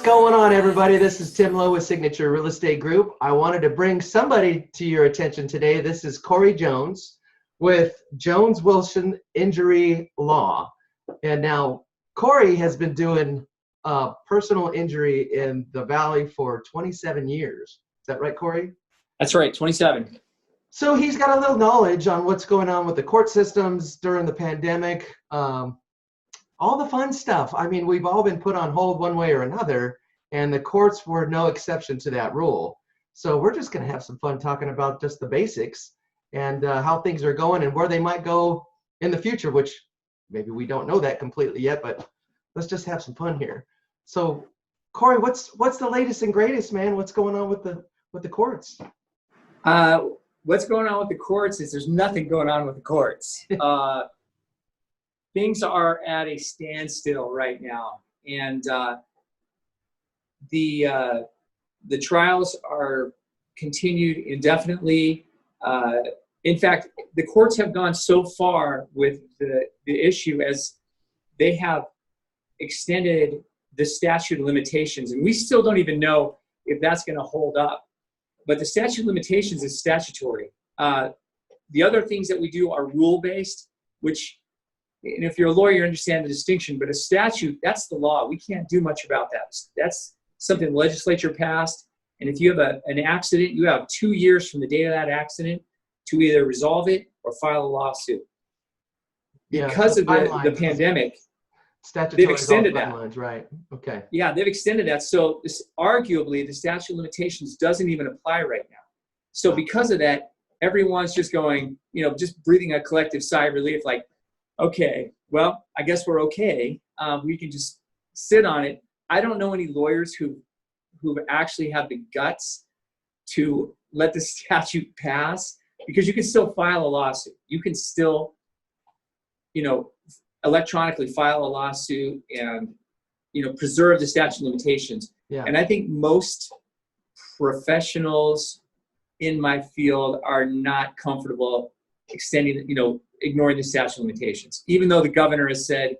going on, everybody? This is Tim Low with Signature Real Estate Group. I wanted to bring somebody to your attention today. This is Cory Jones with Jones Wilson Injury Law. And now Cory has been doing personal injury in the Valley for 27 years. Is that right, Cory? That's right, 27. So he's got a little knowledge on what's going on with the court systems during the pandemic. All the fun stuff. I mean, we've all been put on hold one way or another, and the courts were no exception to that rule. So we're just going to have some fun talking about just the basics and how things are going and where they might go in the future, which maybe we don't know that completely yet, but let's just have some fun here. So, Cory, what's the latest and greatest, man? What's going on with the courts? What's going on with the courts is there's nothing going on with the courts. Things are at a standstill right now, and the trials are continued indefinitely. In fact, the courts have gone so far with the issue as they have extended the statute of limitations, and we still don't even know if that's going to hold up. But the statute of limitations is statutory. The other things that we do are rule-based, which, and if you're a lawyer, you understand the distinction, but a statute, that's the law. We can't do much about that. That's something the legislature passed, and if you have an accident, you have 2 years from the date of that accident to either resolve it or file a lawsuit. Because of the pandemic, they've extended that. Right. Okay. Yeah, they've extended that. So arguably, the statute of limitations doesn't even apply right now. So because of that, everyone's just going, just breathing a collective sigh of relief, like, okay, well, I guess we're okay. We can just sit on it. I don't know any lawyers who actually have the guts to let the statute pass, because you can still file a lawsuit. You can still, electronically file a lawsuit and, preserve the statute of limitations. Yeah. And I think most professionals in my field are not comfortable extending, ignoring the statute of limitations, even though the governor has said,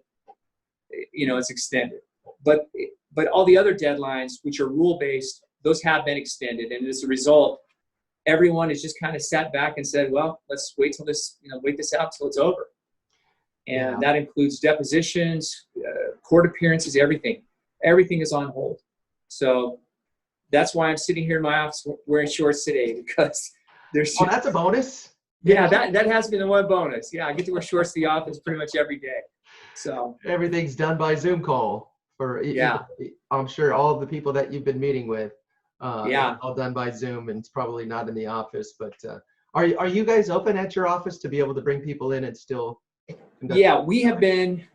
it's extended. But all the other deadlines, which are rule-based, those have been extended. And as a result, everyone has just kind of sat back and said, well, let's wait till this, wait this out till it's over. And that includes depositions, court appearances, everything. Everything is on hold. So that's why I'm sitting here in my office wearing shorts today, because there's... Oh, that's a bonus? Yeah, that has been the one bonus. Yeah, I get to wear shorts to the office pretty much every day. So everything's done by Zoom call for, I'm sure all of the people that you've been meeting with, all done by Zoom, and it's probably not in the office, but are you guys open at your office to be able to bring people in and still conduct? Yeah, we have been,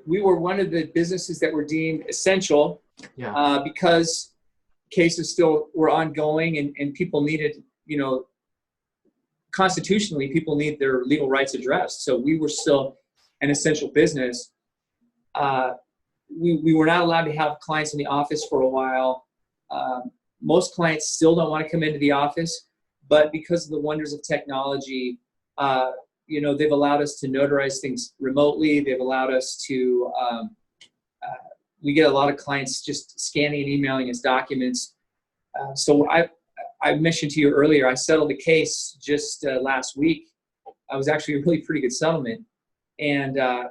we were one of the businesses that were deemed essential because cases still were ongoing and people needed, constitutionally, people need their legal rights addressed. So we were still an essential business. We were not allowed to have clients in the office for a while. Most clients still don't want to come into the office, but because of the wonders of technology, they've allowed us to notarize things remotely. They've allowed us to, we get a lot of clients just scanning and emailing us documents. So I mentioned to you earlier, I settled a case just last week. I was actually a really pretty good settlement. And I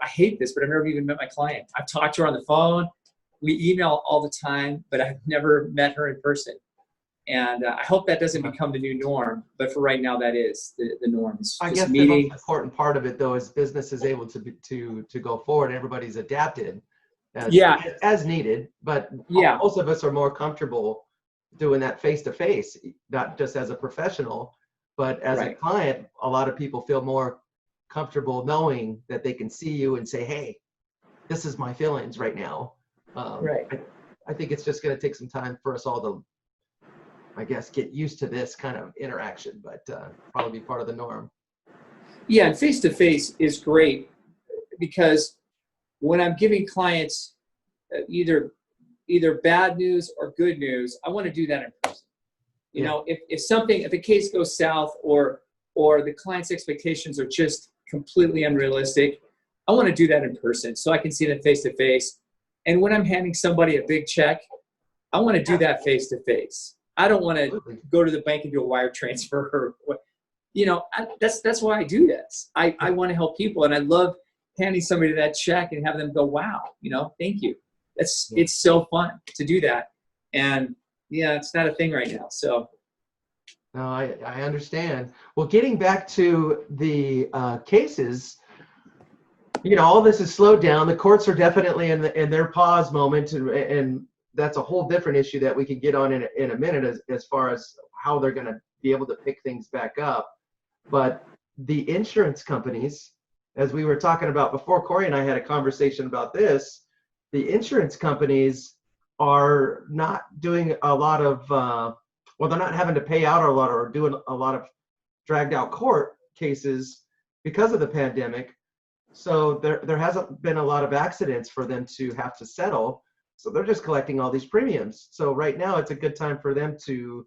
hate this, but I've never even met my client. I've talked to her on the phone. We email all the time, but I've never met her in person. And I hope that doesn't become the new norm. But for right now, that is the norm. I guess the most important part of it, though, is business is able to go forward. Everybody's adapted as needed. But most of us are more comfortable doing that face-to-face, not just as a professional, but as a client. A lot of people feel more comfortable knowing that they can see you and say, hey, this is my feelings right now. I think it's just going to take some time for us all to, I guess, get used to this kind of interaction, but probably be part of the norm. Yeah, and face-to-face is great, because when I'm giving clients either bad news or good news, I want to do that in person. If a case goes south or the client's expectations are just completely unrealistic, I want to do that in person so I can see them face to face And when I'm handing somebody a big check, I want to do that face to face. I don't want to go to the bank and do a wire transfer or what. That's why I do this. I want to help people, and I love handing somebody that check and having them go, wow, thank you. It's so fun to do that. And it's not a thing right now. So. No, I understand. Well, getting back to the cases, all this is slowed down. The courts are definitely in their pause moment, and that's a whole different issue that we could get on in a minute as far as how they're going to be able to pick things back up. But the insurance companies, as we were talking about before, Cory and I had a conversation about this, the insurance companies are not doing a lot of, they're not having to pay out a lot or doing a lot of dragged out court cases because of the pandemic. So there hasn't been a lot of accidents for them to have to settle. So they're just collecting all these premiums. So right now it's a good time for them to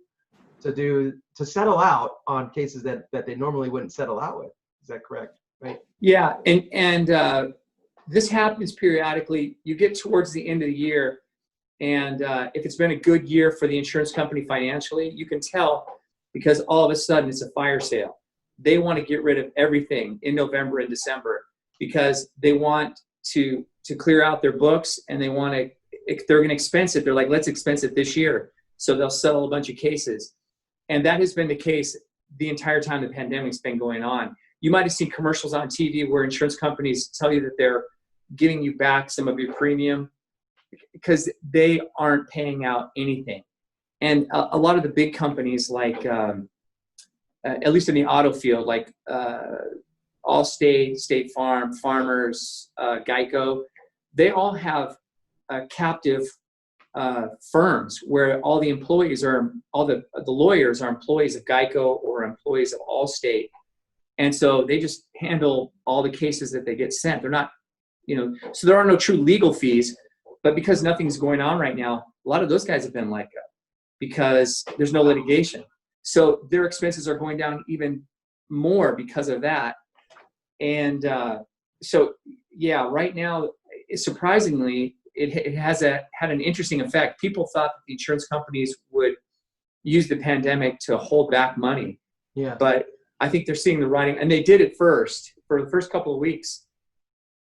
settle out on cases that they normally wouldn't settle out with. Is that correct? Right? Yeah, and this happens periodically. You get towards the end of the year, and if it's been a good year for the insurance company financially, you can tell because all of a sudden it's a fire sale. They want to get rid of everything in November and December because they want to clear out their books, and they're going to expense it. They're like, let's expense it this year. So they'll settle a bunch of cases. And that has been the case the entire time the pandemic's been going on. You might have seen commercials on TV where insurance companies tell you that they're giving you back some of your premium because they aren't paying out anything. And a lot of the big companies like, at least in the auto field, like Allstate, State Farm, Farmers, Geico, they all have captive firms where all the employees all the lawyers are employees of Geico or employees of Allstate. And so they just handle all the cases that they get sent. They're not, so there are no true legal fees, but because nothing's going on right now, a lot of those guys have been let go because there's no litigation. So their expenses are going down even more because of that. And so, right now, surprisingly, it has had an interesting effect. People thought that the insurance companies would use the pandemic to hold back money. Yeah. But I think they're seeing the writing, and they did it first. For the first couple of weeks,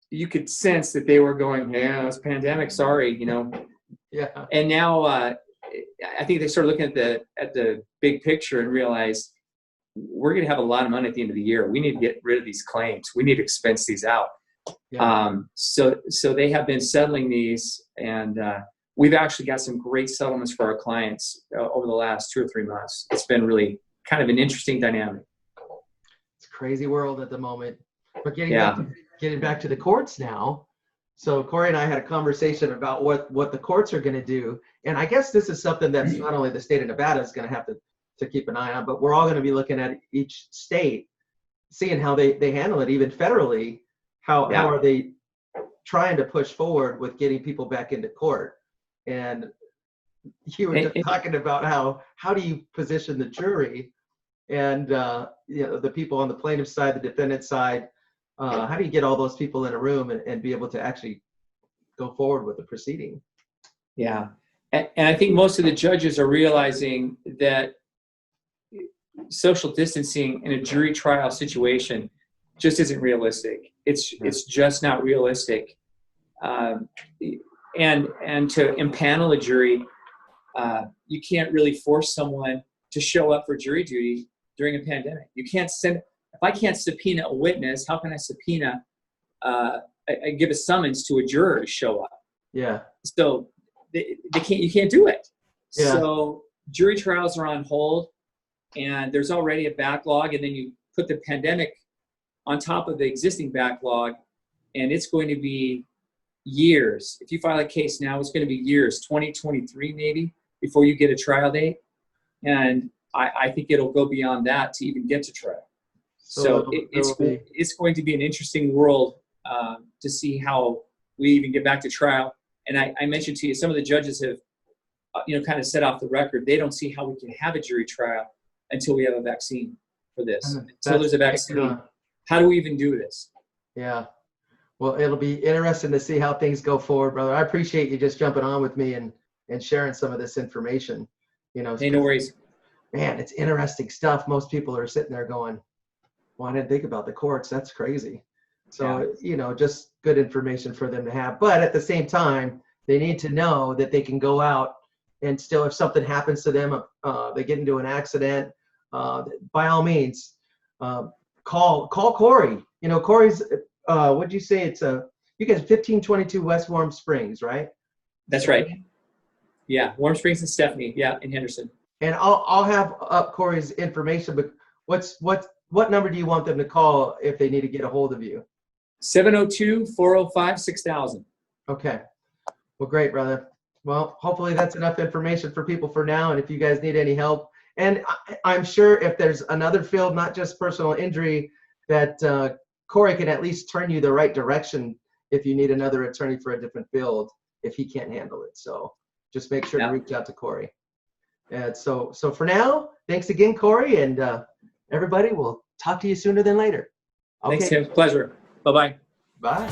you could sense that they were going, yeah, it's pandemic, sorry, Yeah. And now I think they started looking at the big picture and realized we're going to have a lot of money at the end of the year. We need to get rid of these claims. We need to expense these out. Yeah. So they have been settling these, and we've actually got some great settlements for our clients over the last 2 or 3 months. It's been really kind of an interesting dynamic. It's a crazy world at the moment. But getting back to the courts now. So Cory and I had a conversation about what the courts are going to do. And I guess this is something that's not only the state of Nevada is going to have to keep an eye on, but we're all going to be looking at each state, seeing how they handle it, even federally. How are they trying to push forward with getting people back into court? And you were just talking about how do you position the jury and the people on the plaintiff side, the defendant side. How do you get all those people in a room and be able to actually go forward with the proceeding? Yeah. And I think most of the judges are realizing that social distancing in a jury trial situation just isn't realistic. It's just not realistic. And to impanel a jury, you can't really force someone to show up for jury duty during a pandemic. You can't if I can't subpoena a witness, how can I subpoena, I give a summons to a juror to show up? Yeah. So you can't do it. Yeah. So jury trials are on hold, and there's already a backlog, and then you put the pandemic on top of the existing backlog, and it's going to be years. If you file a case now, it's going to be years, 2023 maybe, before you get a trial date. And I think it'll go beyond that to even get to trial. So it's going to be an interesting world to see how we even get back to trial. And I mentioned to you, some of the judges have, kind of set off the record. They don't see how we can have a jury trial until we have a vaccine for this. Until there's a vaccine. How do we even do this? Yeah. Well, it'll be interesting to see how things go forward, brother. I appreciate you just jumping on with me and sharing some of this information. Hey, no worries. Man, it's interesting stuff. Most people are sitting there going, well, I didn't think about the courts. That's crazy. So, just good information for them to have. But at the same time, they need to know that they can go out and still, if something happens to them, they get into an accident, by all means, call Cory. Cory's, what'd you say? It's you guys 1522 West Warm Springs, right? That's right. Yeah, Warm Springs and Stephanie. Yeah, in Henderson. And I'll have up Cory's information, but what number do you want them to call if they need to get a hold of you? 702-405-6000. Okay. Well, great, brother. Well, hopefully that's enough information for people for now. And if you guys need any help, and I'm sure if there's another field, not just personal injury, that Cory can at least turn you the right direction if you need another attorney for a different field, if he can't handle it. So just make sure to reach out to Cory. And so for now, thanks again, Cory, and everybody, we'll talk to you sooner than later. Okay. Thanks, Tim. Pleasure. Bye-bye. Bye.